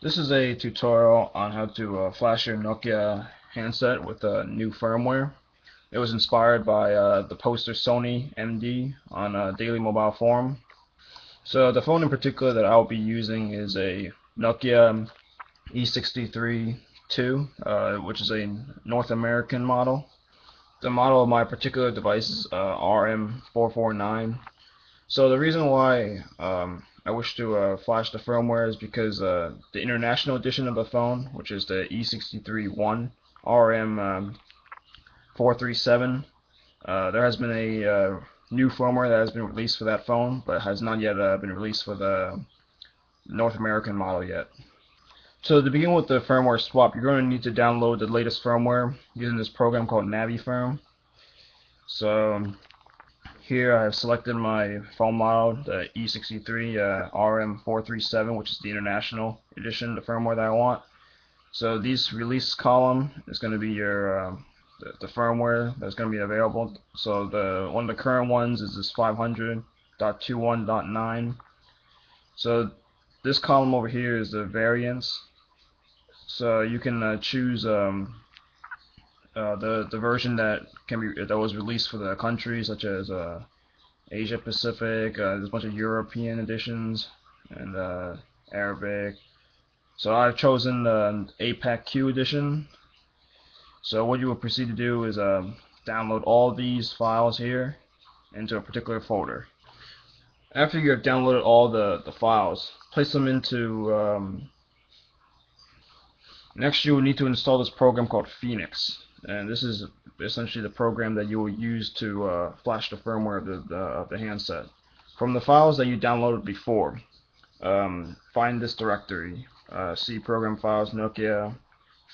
This is a tutorial on how to flash your Nokia handset with a new firmware. It was inspired by the poster Sony MD on a Daily Mobile Forum. So the phone in particular that I'll be using is a Nokia E63-2, which is a North American model. The model of my particular device is RM449. So the reason why I wish to flash the firmware is because the international edition of the phone, which is the E63-1 RM437, there has been a new firmware that has been released for that phone, but has not yet been released for the North American model yet. So to begin with the firmware swap, you're going to need to download the latest firmware using this program called NaviFirm. So here I have selected my phone model, the E63 RM437, which is the international edition, the firmware that I want. So this release column is going to be your the firmware that's going to be available. So one of the current ones is this 500.21.9. So this column over here is the variants. So you can choose the version that was released for the countries such as Asia Pacific. There's a bunch of European editions and Arabic. So I've chosen the APAC Q edition. So what you will proceed to do is download all these files here into a particular folder. After you have downloaded all the files, place them into next you will need to install this program called Phoenix, and this is essentially the program that you will use to flash the firmware of the handset. From the files that you downloaded before, find this directory, C program files, Nokia,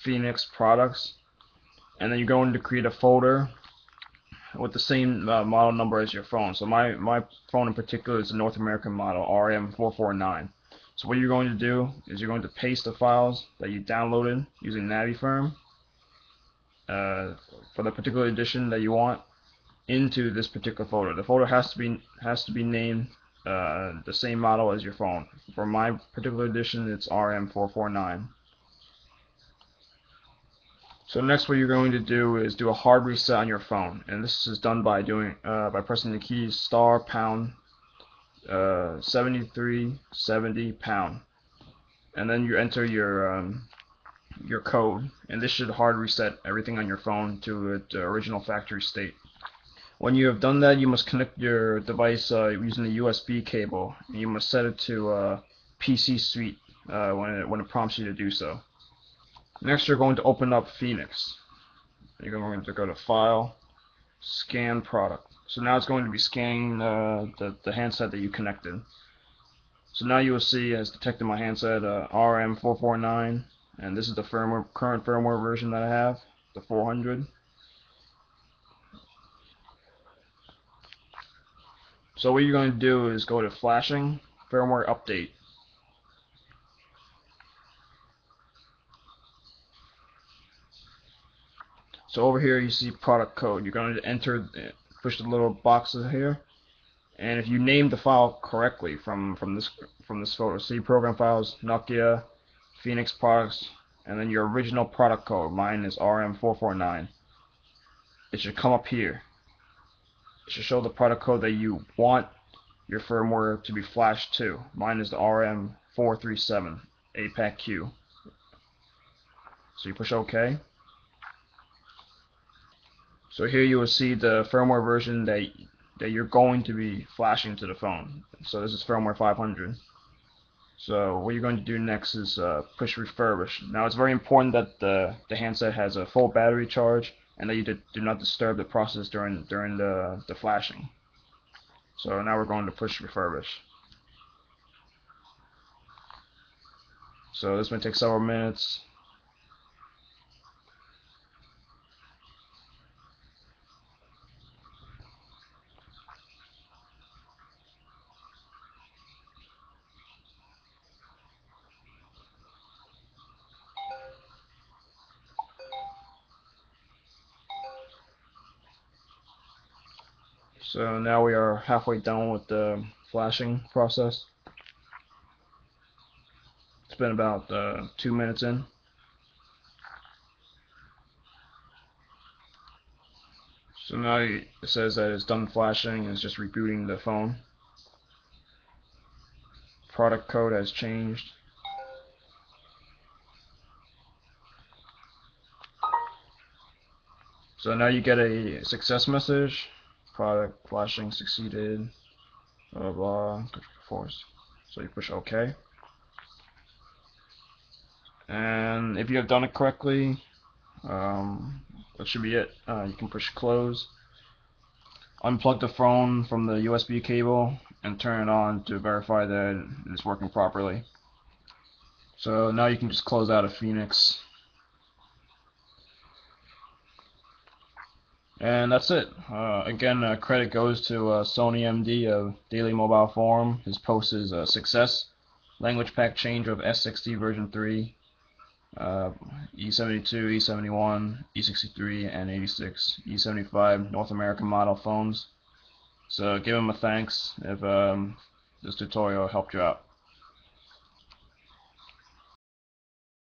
Phoenix products, and then you're going to create a folder with the same model number as your phone. So my phone in particular is the North American model, RM449. So what you're going to do is you're going to paste the files that you downloaded using NaviFirm for the particular edition that you want into this particular folder. The folder has to be named the same model as your phone. For my particular edition, it's RM449. So next, what you're going to do is do a hard reset on your phone, and this is done by by pressing the keys star pound 7370 pound, and then you enter your code, and this should hard reset everything on your phone to its original factory state. When you have done that, you must connect your device using a USB cable, and you must set it to PC Suite when it prompts you to do so. Next, you're going to open up Phoenix. You're going to go to File, Scan Product. So now it's going to be scanning the handset that you connected. So now you will see, as detected my handset, RM449, and this is the current firmware version that I have, the 400. So what you're going to do is go to Flashing, Firmware Update. So over here you see product code. You're going to enter, push the little boxes here, and if you name the file correctly from this photo, see program files, Nokia, Phoenix products, and then your original product code. Mine is RM449. It should come up here. It should show the product code that you want your firmware to be flashed to. Mine is the RM437 APAC Q. So you push OK. So here you will see the firmware version that you're going to be flashing to the phone. So this is firmware 500. So what you're going to do next is push refurbish. Now it's very important that the handset has a full battery charge and that you do not disturb the process during the flashing. So now we're going to push refurbish. So this may take several minutes. So now we are halfway done with the flashing process. It's been about 2 minutes in. So now it says that it's done flashing and it's just rebooting the phone. Product code has changed. So now you get a success message. Product flashing succeeded. Blah blah blah. So you push OK. And if you have done it correctly, that should be it. You can push close. Unplug the phone from the USB cable and turn it on to verify that it's working properly. So now you can just close out of Phoenix. And that's it. Again, credit goes to Sony MD of Daily Mobile Forum. His post is a success. Language pack change of S60 version 3, E72, E71, E63, and 86, E75 North American model phones. So give him a thanks if this tutorial helped you out.